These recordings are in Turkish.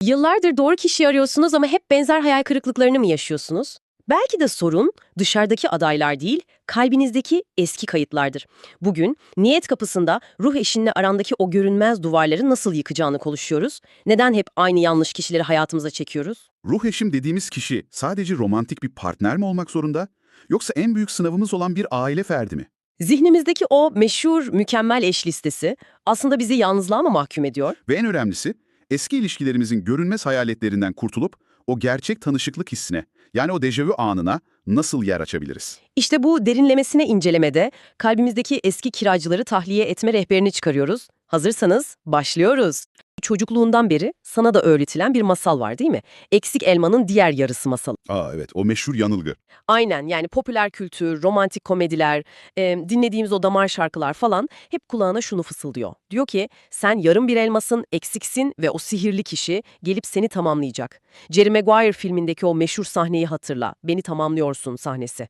Yıllardır doğru kişiyi arıyorsunuz ama hep benzer hayal kırıklıklarını mı yaşıyorsunuz? Belki de sorun dışarıdaki adaylar değil, kalbinizdeki eski kayıtlardır. Bugün niyet kapısında ruh eşinle arandaki o görünmez duvarları nasıl yıkacağını konuşuyoruz. Neden hep aynı yanlış kişileri hayatımıza çekiyoruz? Ruh eşim dediğimiz kişi sadece romantik bir partner mi olmak zorunda? Yoksa en büyük sınavımız olan bir aile ferdi mi? Zihnimizdeki o meşhur mükemmel eş listesi aslında bizi yalnızlığa mı mahkum ediyor? Ve en önemlisi, eski ilişkilerimizin görünmez hayaletlerinden kurtulup o gerçek tanışıklık hissine, yani o dejavu anına nasıl yer açabiliriz? İşte bu derinlemesine incelemede kalbimizdeki eski kiracıları tahliye etme rehberini çıkarıyoruz. Hazırsanız başlıyoruz. Çocukluğundan beri sana da öğretilen bir masal var değil mi? Eksik elmanın diğer yarısı masalı. Evet, o meşhur yanılgı. Aynen, yani popüler kültür, romantik komediler, dinlediğimiz o damar şarkılar falan hep kulağına şunu fısıldıyor. Diyor ki sen yarım bir elmasın, eksiksin ve o sihirli kişi gelip seni tamamlayacak. Jerry Maguire filmindeki o meşhur sahneyi hatırla. Beni tamamlıyorsun sahnesi.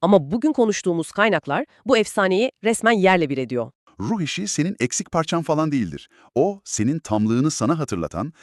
Ama bugün konuştuğumuz kaynaklar bu efsaneyi resmen yerle bir ediyor. Ruh eşi senin eksik parçan falan değildir. O, senin tamlığını sana hatırlatan,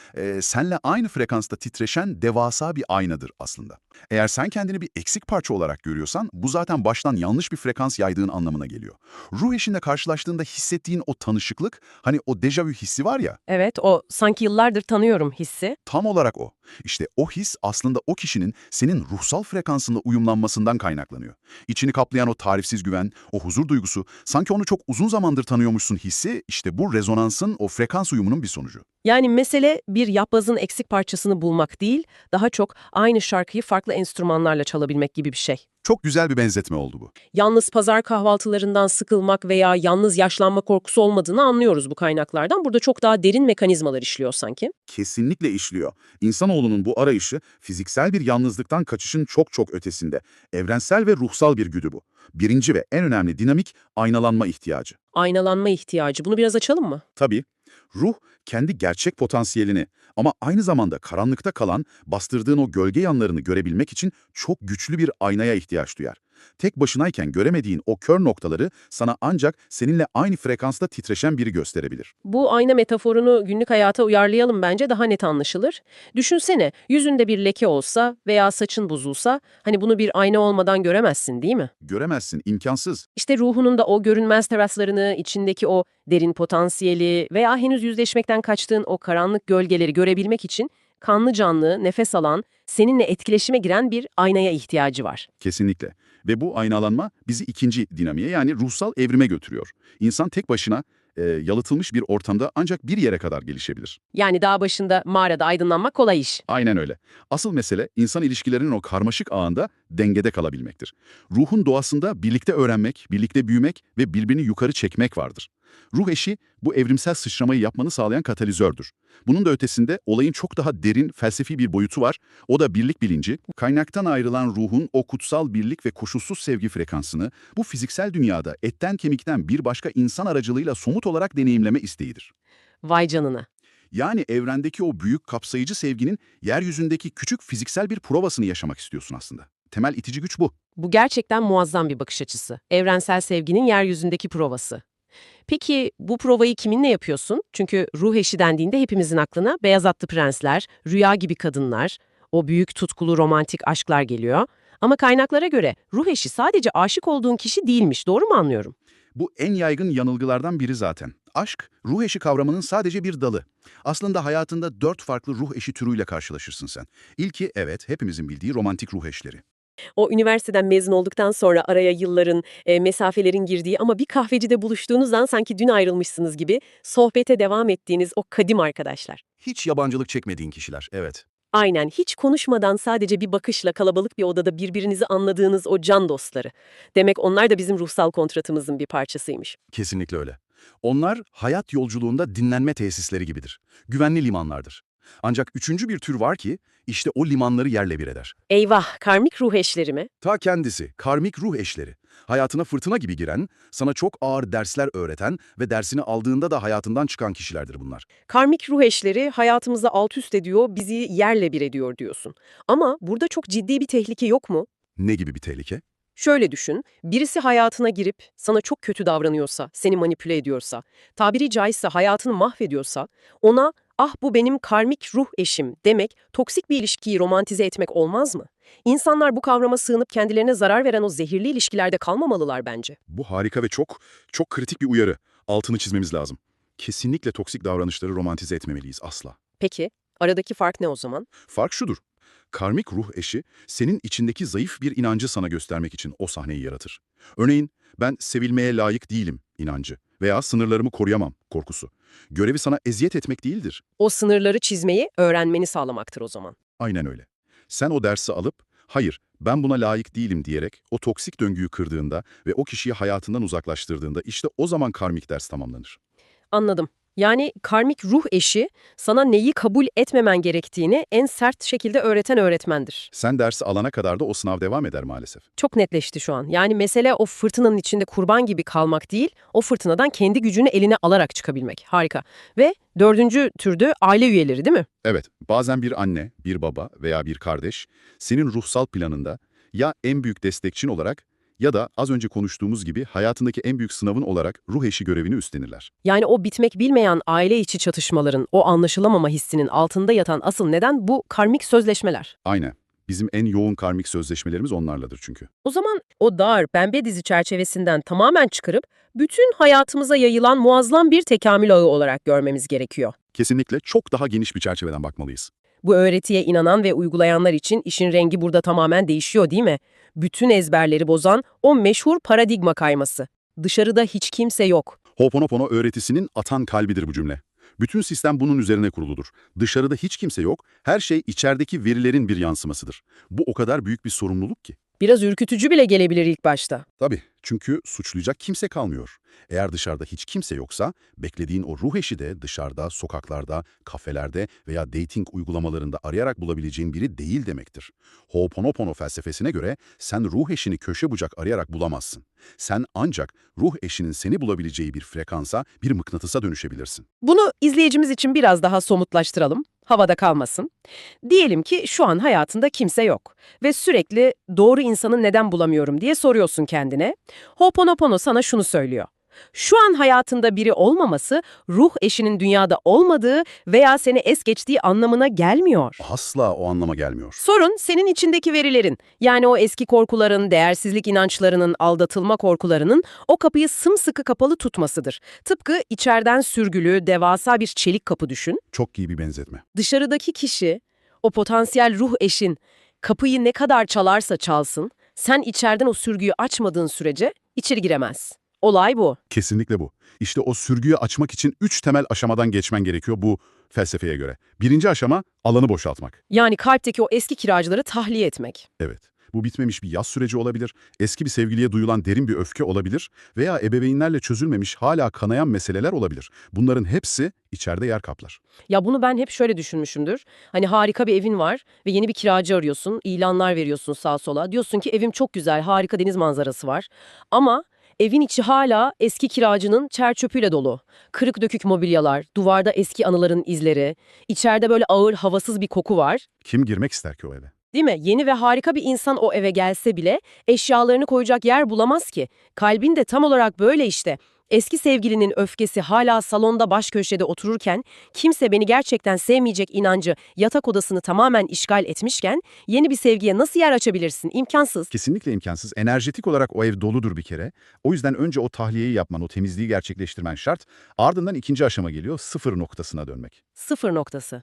senle aynı frekansta titreşen devasa bir aynadır aslında. Eğer sen kendini bir eksik parça olarak görüyorsan, bu zaten baştan yanlış bir frekans yaydığın anlamına geliyor. Ruh eşinle karşılaştığında hissettiğin o tanışıklık, hani o dejavu hissi var ya, Evet, o sanki yıllardır tanıyorum hissi. tam olarak o. İşte o his aslında o kişinin senin ruhsal frekansınla uyumlanmasından kaynaklanıyor. İçini kaplayan o tarifsiz güven, o huzur duygusu, sanki onu çok uzun zamandır tanıyormuşsun hissi, işte bu rezonansın, o frekans uyumunun bir sonucu. Yani mesele bir yapbozun eksik parçasını bulmak değil, daha çok aynı şarkıyı farklı enstrümanlarla çalabilmek gibi bir şey. Çok güzel bir benzetme oldu bu. Yalnız pazar kahvaltılarından sıkılmak veya yalnız yaşlanma korkusu olmadığını anlıyoruz bu kaynaklardan. Burada çok daha derin mekanizmalar işliyor sanki. Kesinlikle işliyor. İnsanoğlunun bu arayışı fiziksel bir yalnızlıktan kaçışın çok çok ötesinde. Evrensel ve ruhsal bir güdü bu. Birinci ve en önemli dinamik aynalanma ihtiyacı. Aynalanma ihtiyacı. Bunu biraz açalım mı? Tabii, ruh kendi gerçek potansiyelini ama aynı zamanda karanlıkta kalan, bastırdığın o gölge yanlarını görebilmek için çok güçlü bir aynaya ihtiyaç duyar. Tek başınayken göremediğin o kör noktaları sana ancak seninle aynı frekansta titreşen biri gösterebilir. Bu ayna metaforunu günlük hayata uyarlayalım bence daha net anlaşılır. Düşünsene, yüzünde bir leke olsa veya saçın bozulsa, hani bunu bir ayna olmadan göremezsin değil mi? Göremezsin, imkansız. İşte ruhunun da o görünmez teraslarını, içindeki o derin potansiyeli veya henüz yüzleşmekten kaçtığın o karanlık gölgeleri görebilmek için kanlı canlı, nefes alan, seninle etkileşime giren bir aynaya ihtiyacı var. Kesinlikle. Ve bu aynalanma bizi ikinci dinamiğe, yani ruhsal evrime götürüyor. İnsan tek başına yalıtılmış bir ortamda ancak bir yere kadar gelişebilir. Yani dağ başında, mağarada aydınlanmak kolay iş. Aynen öyle. Asıl mesele insan ilişkilerinin o karmaşık ağında dengede kalabilmektir. Ruhun doğasında birlikte öğrenmek, birlikte büyümek ve birbirini yukarı çekmek vardır. Ruh eşi bu evrimsel sıçramayı yapmanı sağlayan katalizördür. Bunun da ötesinde olayın çok daha derin, felsefi bir boyutu var. O da birlik bilinci. Kaynaktan ayrılan ruhun o kutsal birlik ve koşulsuz sevgi frekansını bu fiziksel dünyada etten kemikten bir başka insan aracılığıyla somut olarak deneyimleme isteğidir. Vay canına. Yani evrendeki o büyük kapsayıcı sevginin yeryüzündeki küçük fiziksel bir provasını yaşamak istiyorsun aslında. Temel itici güç bu. Bu gerçekten muazzam bir bakış açısı. Evrensel sevginin yeryüzündeki provası. Peki bu provayı kiminle yapıyorsun? Çünkü ruh eşi dendiğinde hepimizin aklına beyaz atlı prensler, rüya gibi kadınlar, o büyük tutkulu romantik aşklar geliyor. Ama kaynaklara göre ruh eşi sadece aşık olduğun kişi değilmiş, doğru mu anlıyorum? Bu en yaygın yanılgılardan biri zaten. Aşk, ruh eşi kavramının sadece bir dalı. Aslında hayatında 4 farklı ruh eşi türüyle karşılaşırsın sen. İlki, evet, hepimizin bildiği romantik ruh eşleri. O üniversiteden mezun olduktan sonra araya yılların, mesafelerin girdiği ama bir kahvecide buluştuğunuzdan sanki dün ayrılmışsınız gibi sohbete devam ettiğiniz o kadim arkadaşlar. Hiç yabancılık çekmediğin kişiler, evet. Aynen, hiç konuşmadan sadece bir bakışla kalabalık bir odada birbirinizi anladığınız o can dostları. Demek onlar da bizim ruhsal kontratımızın bir parçasıymış. Kesinlikle öyle. Onlar hayat yolculuğunda dinlenme tesisleri gibidir. Güvenli limanlardır. Ancak üçüncü bir tür var ki, işte o limanları yerle bir eder. Eyvah, karmik ruh eşleri mi? Ta kendisi, karmik ruh eşleri. Hayatına fırtına gibi giren, sana çok ağır dersler öğreten ve dersini aldığında da hayatından çıkan kişilerdir bunlar. Karmik ruh eşleri hayatımızı alt üst ediyor, bizi yerle bir ediyor diyorsun. Ama burada çok ciddi bir tehlike yok mu? Ne gibi bir tehlike? Şöyle düşün, birisi hayatına girip sana çok kötü davranıyorsa, seni manipüle ediyorsa, tabiri caizse hayatını mahvediyorsa, ona ah bu benim karmik ruh eşim demek, toksik bir ilişkiyi romantize etmek olmaz mı? İnsanlar bu kavrama sığınıp kendilerine zarar veren o zehirli ilişkilerde kalmamalılar bence. Bu harika ve çok kritik bir uyarı. Altını çizmemiz lazım. Kesinlikle toksik davranışları romantize etmemeliyiz asla. Peki, aradaki fark ne o zaman? Fark şudur. Karmik ruh eşi, senin içindeki zayıf bir inancı sana göstermek için o sahneyi yaratır. Örneğin, ben sevilmeye layık değilim inancı veya sınırlarımı koruyamam korkusu. Görevi sana eziyet etmek değildir. O sınırları çizmeyi öğrenmeni sağlamaktır o zaman. Aynen öyle. Sen o dersi alıp, hayır ben buna layık değilim diyerek o toksik döngüyü kırdığında ve o kişiyi hayatından uzaklaştırdığında işte o zaman karmik ders tamamlanır. Anladım. Yani karmik ruh eşi sana neyi kabul etmemen gerektiğini en sert şekilde öğreten öğretmendir. Sen dersi alana kadar da o sınav devam eder maalesef. Çok netleşti şu an. Yani mesele o fırtınanın içinde kurban gibi kalmak değil, o fırtınadan kendi gücünü eline alarak çıkabilmek. Harika. Ve dördüncü türde aile üyeleri değil mi? Evet, bazen bir anne, bir baba veya bir kardeş senin ruhsal planında ya en büyük destekçin olarak ya da az önce konuştuğumuz gibi hayatındaki en büyük sınavın olarak ruh eşi görevini üstlenirler. Yani o bitmek bilmeyen aile içi çatışmaların, o anlaşılamama hissinin altında yatan asıl neden bu karmik sözleşmeler. Aynen. Bizim en yoğun karmik sözleşmelerimiz onlarladır çünkü. O zaman o dar, pembe dizi çerçevesinden tamamen çıkarıp bütün hayatımıza yayılan muazzam bir tekamül ağı olarak görmemiz gerekiyor. Kesinlikle çok daha geniş bir çerçeveden bakmalıyız. Bu öğretiye inanan ve uygulayanlar için işin rengi burada tamamen değişiyor değil mi? Bütün ezberleri bozan o meşhur paradigma kayması. Dışarıda hiç kimse yok. Ho'oponopono öğretisinin atan kalbidir bu cümle. Bütün sistem bunun üzerine kuruludur. Dışarıda hiç kimse yok, her şey içerideki verilerin bir yansımasıdır. Bu o kadar büyük bir sorumluluk ki. Biraz ürkütücü bile gelebilir ilk başta. Tabii, çünkü suçlayacak kimse kalmıyor. Eğer dışarıda hiç kimse yoksa, beklediğin o ruh eşi de dışarıda, sokaklarda, kafelerde veya dating uygulamalarında arayarak bulabileceğin biri değil demektir. Ho'oponopono felsefesine göre sen ruh eşini köşe bucak arayarak bulamazsın. Sen ancak ruh eşinin seni bulabileceği bir frekansa, bir mıknatısa dönüşebilirsin. Bunu izleyicimiz için biraz daha somutlaştıralım. Havada kalmasın. Diyelim ki şu an hayatında kimse yok ve sürekli doğru insanı neden bulamıyorum diye soruyorsun kendine. Ho'oponopono sana şunu söylüyor. Şu an hayatında biri olmaması, ruh eşinin dünyada olmadığı veya seni es geçtiği anlamına gelmiyor. Asla o anlama gelmiyor. Sorun senin içindeki verilerin, yani o eski korkuların, değersizlik inançlarının, aldatılma korkularının o kapıyı sımsıkı kapalı tutmasıdır. Tıpkı içeriden sürgülü, devasa bir çelik kapı düşün. Çok iyi bir benzetme. Dışarıdaki kişi, o potansiyel ruh eşin, kapıyı ne kadar çalarsa çalsın, sen içeriden o sürgüyü açmadığın sürece içeri giremez. Olay bu. Kesinlikle bu. İşte o sürgüyü açmak için 3 temel aşamadan geçmen gerekiyor bu felsefeye göre. Birinci aşama alanı boşaltmak. Yani kalpteki o eski kiracıları tahliye etmek. Evet. Bu bitmemiş bir yaz süreci olabilir, eski bir sevgiliye duyulan derin bir öfke olabilir veya ebeveynlerle çözülmemiş hala kanayan meseleler olabilir. Bunların hepsi içeride yer kaplar. Ya bunu ben hep şöyle düşünmüşümdür. Hani harika bir evin var ve yeni bir kiracı arıyorsun, ilanlar veriyorsun sağa sola. Diyorsun ki evim çok güzel, harika deniz manzarası var. Ama evin içi hala eski kiracının çer çöpüyle dolu. Kırık dökük mobilyalar, duvarda eski anıların izleri, içeride böyle ağır, havasız bir koku var. Kim girmek ister ki o eve? Değil mi? Yeni ve harika bir insan o eve gelse bile eşyalarını koyacak yer bulamaz ki. Kalbin de tam olarak böyle işte. Eski sevgilinin öfkesi hala salonda baş köşede otururken, kimse beni gerçekten sevmeyecek inancı yatak odasını tamamen işgal etmişken, yeni bir sevgiye nasıl yer açabilirsin? İmkansız. Kesinlikle imkansız. Enerjetik olarak o ev doludur bir kere. O yüzden önce o tahliyeyi yapman, o temizliği gerçekleştirmen şart. Ardından ikinci aşama geliyor, sıfır noktasına dönmek. Sıfır noktası.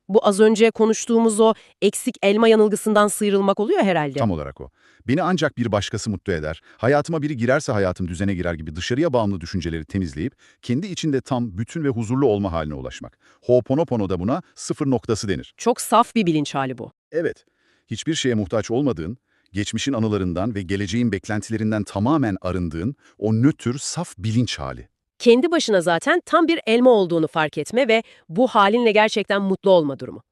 Bu az önce konuştuğumuz o eksik elma yanılgısından sıyrılmak oluyor herhalde. Tam olarak o. Beni ancak bir başkası mutlu eder. Hayatıma biri girerse hayatım düzene girer gibi dışarıya bağımlı düşünceleri temizleyip kendi içinde tam, bütün ve huzurlu olma haline ulaşmak. Ho'oponopono da buna sıfır noktası denir. Çok saf bir bilinç hali bu. Evet, hiçbir şeye muhtaç olmadığın, geçmişin anılarından ve geleceğin beklentilerinden tamamen arındığın o nötr, saf bilinç hali. Kendi başına zaten tam bir elma olduğunu fark etme ve bu halinle gerçekten mutlu olma durumu.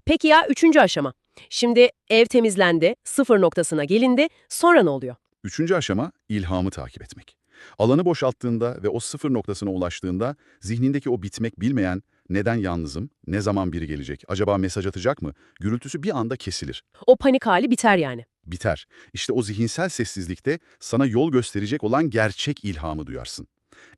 Peki ya üçüncü aşama? Şimdi ev temizlendi, sıfır noktasına gelindi, sonra ne oluyor? Üçüncü aşama ilhamı takip etmek. Alanı boşalttığında ve o sıfır noktasına ulaştığında zihnindeki o bitmek bilmeyen neden yalnızım, ne zaman biri gelecek, acaba mesaj atacak mı gürültüsü bir anda kesilir. O panik hali biter yani. Biter. İşte o zihinsel sessizlikte sana yol gösterecek olan gerçek ilhamı duyarsın.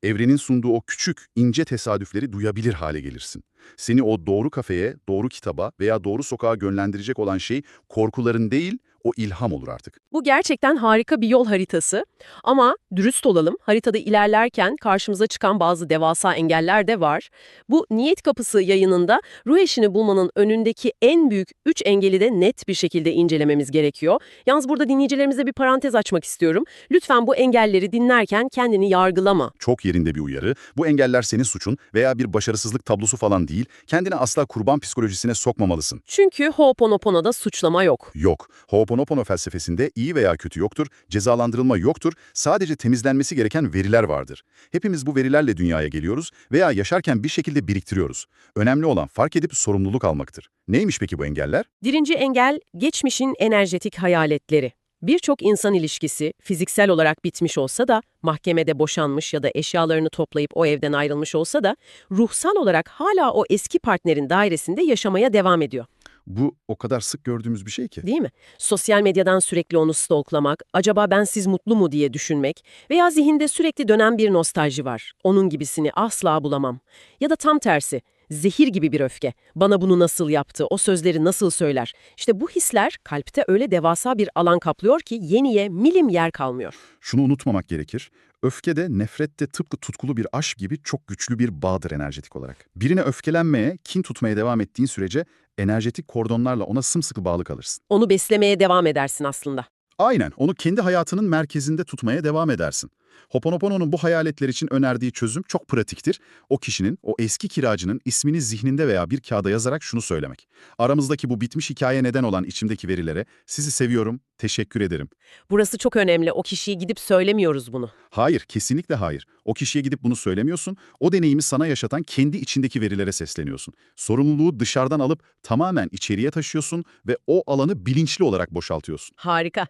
Evrenin sunduğu o küçük, ince tesadüfleri duyabilir hale gelirsin. Seni o doğru kafeye, doğru kitaba veya doğru sokağa yönlendirecek olan şey korkuların değil, o ilham olur artık. Bu gerçekten harika bir yol haritası. Ama dürüst olalım, haritada ilerlerken karşımıza çıkan bazı devasa engeller de var. Bu Niyet Kapısı yayınında ruh eşini bulmanın önündeki en büyük 3 engeli de net bir şekilde incelememiz gerekiyor. Yalnız burada dinleyicilerimize bir parantez açmak istiyorum. Lütfen bu engelleri dinlerken kendini yargılama. Çok yerinde bir uyarı. Bu engeller senin suçun veya bir başarısızlık tablosu falan değil. Kendini asla kurban psikolojisine sokmamalısın. Çünkü Ho'oponopono'da suçlama yok. Yok. Ho'oponopono felsefesinde iyi veya kötü yoktur, cezalandırılma yoktur, sadece temizlenmesi gereken veriler vardır. Hepimiz bu verilerle dünyaya geliyoruz veya yaşarken bir şekilde biriktiriyoruz. Önemli olan fark edip sorumluluk almaktır. Neymiş peki bu engeller? Birinci engel, geçmişin enerjetik hayaletleri. Birçok insan ilişkisi fiziksel olarak bitmiş olsa da, mahkemede boşanmış ya da eşyalarını toplayıp o evden ayrılmış olsa da, ruhsal olarak hala o eski partnerin dairesinde yaşamaya devam ediyor. Bu o kadar sık gördüğümüz bir şey ki. Değil mi? Sosyal medyadan sürekli onu stalklamak, acaba bensiz mutlu mu diye düşünmek veya zihinde sürekli dönen bir nostalji var. Onun gibisini asla bulamam. Ya da tam tersi, zehir gibi bir öfke. Bana bunu nasıl yaptı, o sözleri nasıl söyler? İşte bu hisler kalpte öyle devasa bir alan kaplıyor ki yeniye milim yer kalmıyor. Şunu unutmamak gerekir. Öfke de nefret de tıpkı tutkulu bir aşk gibi çok güçlü bir bağdır enerjetik olarak. Birine öfkelenmeye, kin tutmaya devam ettiğin sürece enerjetik kordonlarla ona sımsıkı bağlı kalırsın. Onu beslemeye devam edersin aslında. Aynen, onu kendi hayatının merkezinde tutmaya devam edersin. Ho'oponopono'nun bu hayaletler için önerdiği çözüm çok pratiktir. O kişinin, o eski kiracının ismini zihninde veya bir kağıda yazarak şunu söylemek. Aramızdaki bu bitmiş hikaye neden olan içimdeki verilere, sizi seviyorum, teşekkür ederim. Burası çok önemli. O kişiye gidip söylemiyoruz bunu. Hayır, kesinlikle hayır. O kişiye gidip bunu söylemiyorsun, o deneyimi sana yaşatan kendi içindeki verilere sesleniyorsun. Sorumluluğu dışarıdan alıp tamamen içeriye taşıyorsun ve o alanı bilinçli olarak boşaltıyorsun. Harika.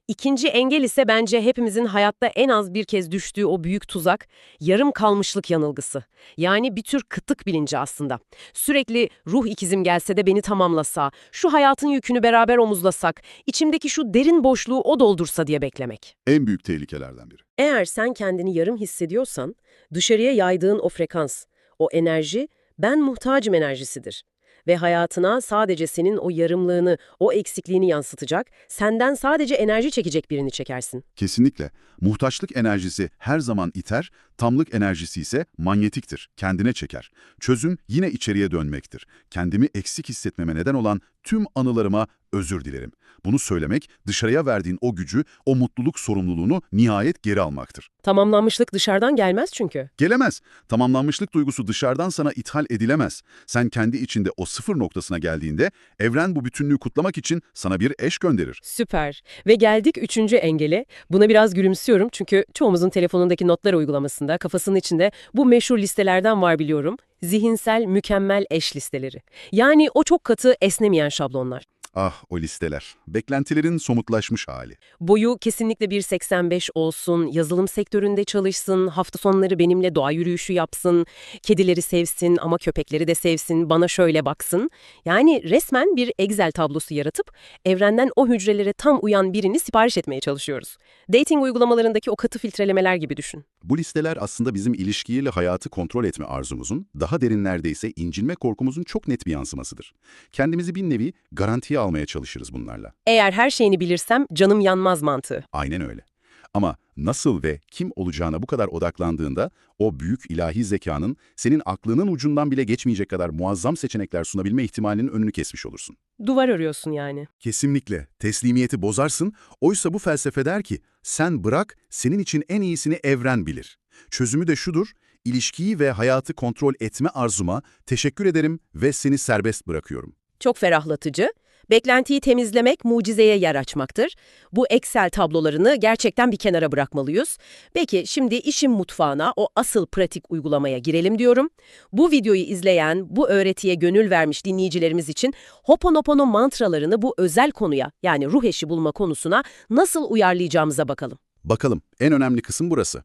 İkinci engel ise bence hepimizin hayatta en az bir kez düştüğü o büyük tuzak, yarım kalmışlık yanılgısı. Yani bir tür kıtlık bilinci aslında. Sürekli ruh ikizim gelse de beni tamamlasa, şu hayatın yükünü beraber omuzlasak, içimdeki şu derin boşluğu o doldursa diye beklemek. En büyük tehlikelerden biri. Eğer sen kendini yarım hissediyorsan, dışarıya yaydığın o frekans, o enerji, ben muhtacım enerjisidir. Ve hayatına sadece senin o yarımlığını, o eksikliğini yansıtacak, senden sadece enerji çekecek birini çekersin. Kesinlikle. Muhtaçlık enerjisi her zaman iter, tamlık enerjisi ise manyetiktir, kendine çeker. Çözüm yine içeriye dönmektir. Kendimi eksik hissetmeme neden olan tüm anılarıma özür dilerim. Bunu söylemek, dışarıya verdiğin o gücü, o mutluluk sorumluluğunu nihayet geri almaktır. Tamamlanmışlık dışarıdan gelmez çünkü. Gelemez. Tamamlanmışlık duygusu dışarıdan sana ithal edilemez. Sen kendi içinde o sıfır noktasına geldiğinde, evren bu bütünlüğü kutlamak için sana bir eş gönderir. Süper. Ve geldik üçüncü engele. Buna biraz gülümsüyorum çünkü çoğumuzun telefonundaki notlar uygulamasında, kafasının içinde bu meşhur listelerden var biliyorum. Zihinsel mükemmel eş listeleri. Yani o çok katı esnemeyen şablonlar. Ah, o listeler. Beklentilerin somutlaşmış hali. Boyu kesinlikle 1,85 olsun, yazılım sektöründe çalışsın, hafta sonları benimle doğa yürüyüşü yapsın, kedileri sevsin ama köpekleri de sevsin, bana şöyle baksın. Yani resmen bir Excel tablosu yaratıp evrenden o hücrelere tam uyan birini sipariş etmeye çalışıyoruz. Dating uygulamalarındaki o katı filtrelemeler gibi düşün. Bu listeler aslında bizim ilişkiyle hayatı kontrol etme arzumuzun, daha derinlerde ise incinme korkumuzun çok net bir yansımasıdır. Kendimizi bir nevi garantiye almaya çalışırız bunlarla. Eğer her şeyini bilirsem canım yanmaz mantığı. Aynen öyle. Ama nasıl ve kim olacağına bu kadar odaklandığında o büyük ilahi zekanın senin aklının ucundan bile geçmeyecek kadar muazzam seçenekler sunabilme ihtimalinin önünü kesmiş olursun. Duvar örüyorsun yani. Kesinlikle. Teslimiyeti bozarsın. Oysa bu felsefe der ki, sen bırak, senin için en iyisini evren bilir. Çözümü de şudur, ilişkiyi ve hayatı kontrol etme arzuma teşekkür ederim ve seni serbest bırakıyorum. Çok ferahlatıcı. Beklentiyi temizlemek mucizeye yer açmaktır. Bu Excel tablolarını gerçekten bir kenara bırakmalıyız. Peki şimdi işin mutfağına, o asıl pratik uygulamaya girelim diyorum. Bu videoyu izleyen, bu öğretiye gönül vermiş dinleyicilerimiz için Ho'oponopono mantralarını bu özel konuya, yani ruh eşi bulma konusuna nasıl uyarlayacağımıza bakalım. Bakalım, en önemli kısım burası.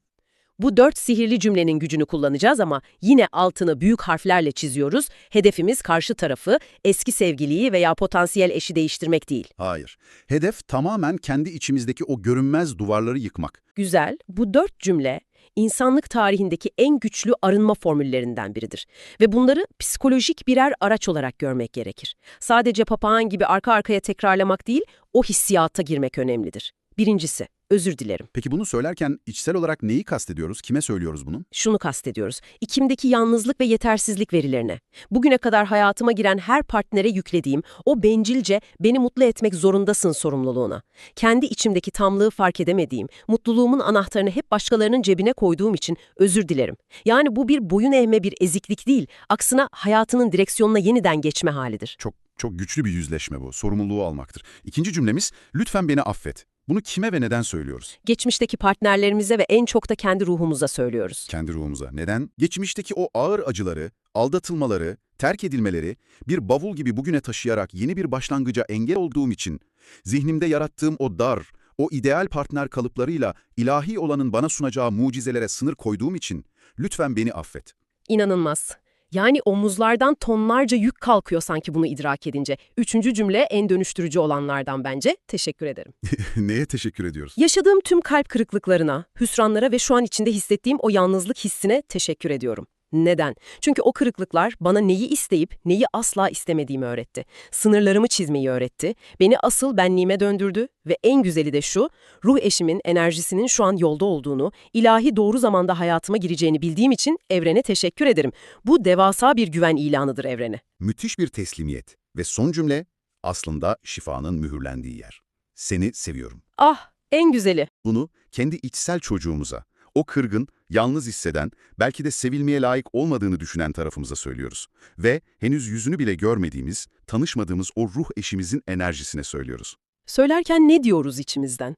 Bu 4 sihirli cümlenin gücünü kullanacağız ama yine altını büyük harflerle çiziyoruz. Hedefimiz karşı tarafı, eski sevgiliyi veya potansiyel eşi değiştirmek değil. Hayır. Hedef tamamen kendi içimizdeki o görünmez duvarları yıkmak. Güzel, bu 4 cümle insanlık tarihindeki en güçlü arınma formüllerinden biridir. Ve bunları psikolojik birer araç olarak görmek gerekir. Sadece papağan gibi arka arkaya tekrarlamak değil, o hissiyata girmek önemlidir. Birincisi, özür dilerim. Peki bunu söylerken içsel olarak neyi kastediyoruz? Kime söylüyoruz bunu? Şunu kastediyoruz. İçimdeki yalnızlık ve yetersizlik verilerine. Bugüne kadar hayatıma giren her partnere yüklediğim o bencilce beni mutlu etmek zorundasın sorumluluğuna. Kendi içimdeki tamlığı fark edemediğim, mutluluğumun anahtarını hep başkalarının cebine koyduğum için özür dilerim. Yani bu bir boyun eğme, bir eziklik değil. Aksine hayatının direksiyonuna yeniden geçme halidir. Çok güçlü bir yüzleşme bu. Sorumluluğu almaktır. İkinci cümlemiz, lütfen beni affet. Bunu kime ve neden söylüyoruz? Geçmişteki partnerlerimize ve en çok da kendi ruhumuza söylüyoruz. Kendi ruhumuza. Neden? Geçmişteki o ağır acıları, aldatılmaları, terk edilmeleri bir bavul gibi bugüne taşıyarak yeni bir başlangıca engel olduğum için, zihnimde yarattığım o dar, o ideal partner kalıplarıyla ilahi olanın bana sunacağı mucizelere sınır koyduğum için lütfen beni affet. İnanılmaz. Yani omuzlardan tonlarca yük kalkıyor sanki bunu idrak edince. Üçüncü cümle en dönüştürücü olanlardan bence. Teşekkür ederim. Neye teşekkür ediyoruz? Yaşadığım tüm kalp kırıklıklarına, hüsranlara ve şu an içinde hissettiğim o yalnızlık hissine teşekkür ediyorum. Neden? Çünkü o kırıklıklar bana neyi isteyip neyi asla istemediğimi öğretti. Sınırlarımı çizmeyi öğretti. Beni asıl benliğime döndürdü ve en güzeli de şu, ruh eşimin enerjisinin şu an yolda olduğunu, ilahi doğru zamanda hayatıma gireceğini bildiğim için evrene teşekkür ederim. Bu devasa bir güven ilanıdır evrene. Müthiş bir teslimiyet ve son cümle aslında şifanın mühürlendiği yer. Seni seviyorum. Ah, en güzeli. Bunu kendi içsel çocuğumuza, o kırgın, yalnız hisseden, belki de sevilmeye layık olmadığını düşünen tarafımıza söylüyoruz. Ve henüz yüzünü bile görmediğimiz, tanışmadığımız o ruh eşimizin enerjisine söylüyoruz. Söylerken ne diyoruz içimizden?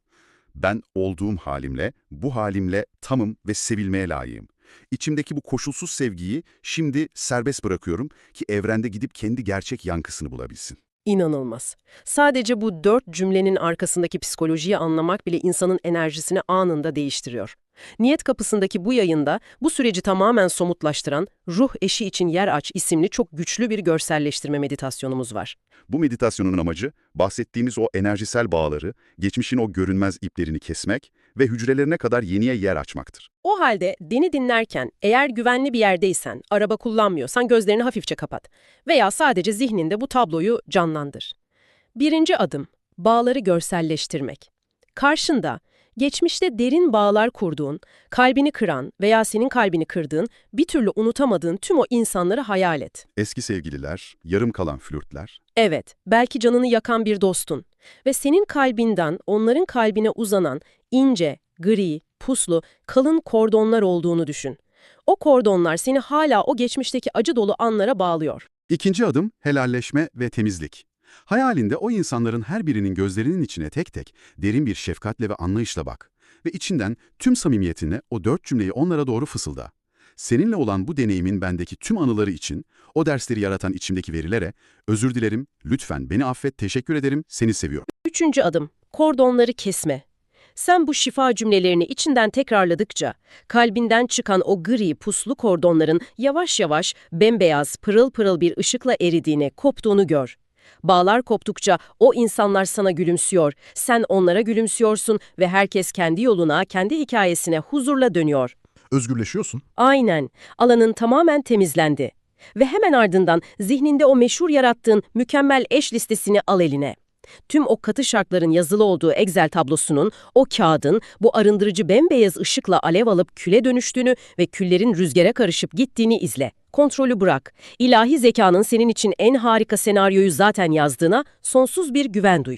Ben olduğum halimle, bu halimle tamım ve sevilmeye layığım. İçimdeki bu koşulsuz sevgiyi şimdi serbest bırakıyorum ki evrende gidip kendi gerçek yankısını bulabilsin. İnanılmaz. Sadece bu 4 cümlenin arkasındaki psikolojiyi anlamak bile insanın enerjisini anında değiştiriyor. Niyet Kapısı'ndaki bu yayında bu süreci tamamen somutlaştıran Ruh Eşi için Yer Aç isimli çok güçlü bir görselleştirme meditasyonumuz var. Bu meditasyonun amacı, bahsettiğimiz o enerjisel bağları, geçmişin o görünmez iplerini kesmek ve hücrelerine kadar yeniye yer açmaktır. O halde beni dinlerken eğer güvenli bir yerdeysen, araba kullanmıyorsan gözlerini hafifçe kapat veya sadece zihninde bu tabloyu canlandır. Birinci adım, bağları görselleştirmek. Karşında, geçmişte derin bağlar kurduğun, kalbini kıran veya senin kalbini kırdığın, bir türlü unutamadığın tüm o insanları hayal et. Eski sevgililer, yarım kalan flörtler, Evet, belki canını yakan bir dostun ve senin kalbinden onların kalbine uzanan ince, gri, puslu, kalın kordonlar olduğunu düşün. O kordonlar seni hala o geçmişteki acı dolu anlara bağlıyor. İkinci adım helalleşme ve temizlik. Hayalinde o insanların her birinin gözlerinin içine tek tek derin bir şefkatle ve anlayışla bak ve içinden tüm samimiyetinle o 4 cümleyi onlara doğru fısılda. Seninle olan bu deneyimin bendeki tüm anıları için, o dersleri yaratan içimdeki verilere, özür dilerim, lütfen beni affet, teşekkür ederim, seni seviyorum. Üçüncü adım, kordonları kesme. Sen bu şifa cümlelerini içinden tekrarladıkça, kalbinden çıkan o gri puslu kordonların yavaş yavaş bembeyaz pırıl pırıl bir ışıkla eridiğini, koptuğunu gör. Bağlar koptukça o insanlar sana gülümsüyor, sen onlara gülümsüyorsun ve herkes kendi yoluna, kendi hikayesine huzurla dönüyor. Özgürleşiyorsun. Aynen, alanın tamamen temizlendi. Ve hemen ardından zihninde o meşhur yarattığın mükemmel eş listesini al eline. Tüm o katı şartların yazılı olduğu Excel tablosunun, o kağıdın bu arındırıcı bembeyaz ışıkla alev alıp küle dönüştüğünü ve küllerin rüzgara karışıp gittiğini izle. Kontrolü bırak. İlahi zekanın senin için en harika senaryoyu zaten yazdığına sonsuz bir güven duy.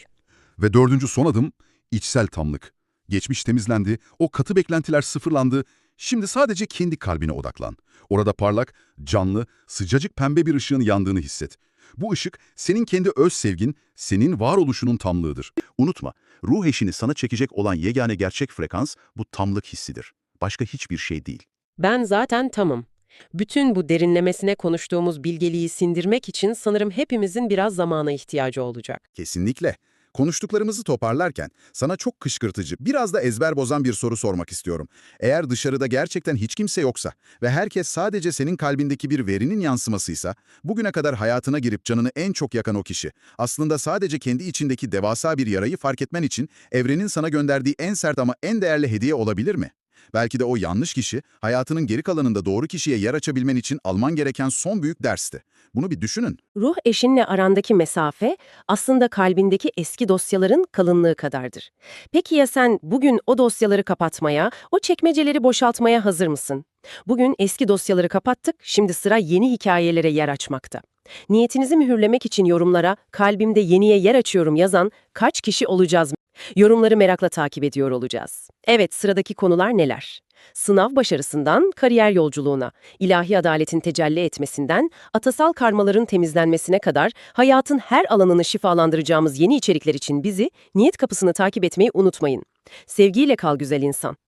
Ve dördüncü son adım, içsel tamlık. Geçmiş temizlendi, o katı beklentiler sıfırlandı. Şimdi sadece kendi kalbine odaklan. Orada parlak, canlı, sıcacık pembe bir ışığın yandığını hisset. Bu ışık senin kendi öz sevgin, senin varoluşunun tamlığıdır. Unutma, ruh eşini sana çekecek olan yegane gerçek frekans bu tamlık hissidir. Başka hiçbir şey değil. Ben zaten tamım. Bütün bu derinlemesine konuştuğumuz bilgeliği sindirmek için sanırım hepimizin biraz zamana ihtiyacı olacak. Kesinlikle. Konuştuklarımızı toparlarken sana çok kışkırtıcı, biraz da ezber bozan bir soru sormak istiyorum. Eğer dışarıda gerçekten hiç kimse yoksa ve herkes sadece senin kalbindeki bir verinin yansımasıysa, bugüne kadar hayatına girip canını en çok yakan o kişi, aslında sadece kendi içindeki devasa bir yarayı fark etmen için evrenin sana gönderdiği en sert ama en değerli hediye olabilir mi? Belki de o yanlış kişi, hayatının geri kalanında doğru kişiye yer açabilmen için alman gereken son büyük dersti. Bunu bir düşünün. Ruh eşinle arandaki mesafe aslında kalbindeki eski dosyaların kalınlığı kadardır. Peki ya sen bugün o dosyaları kapatmaya, o çekmeceleri boşaltmaya hazır mısın? Bugün eski dosyaları kapattık, şimdi sıra yeni hikayelere yer açmakta. Niyetinizi mühürlemek için yorumlara "Kalbimde yeniye yer açıyorum" yazan kaç kişi olacağız? Yorumları merakla takip ediyor olacağız. Evet, sıradaki konular neler? Sınav başarısından kariyer yolculuğuna, ilahi adaletin tecelli etmesinden atasal karmaların temizlenmesine kadar hayatın her alanını şifalandıracağımız yeni içerikler için bizi Niyet Kapısı'nı takip etmeyi unutmayın. Sevgiyle kal güzel insan.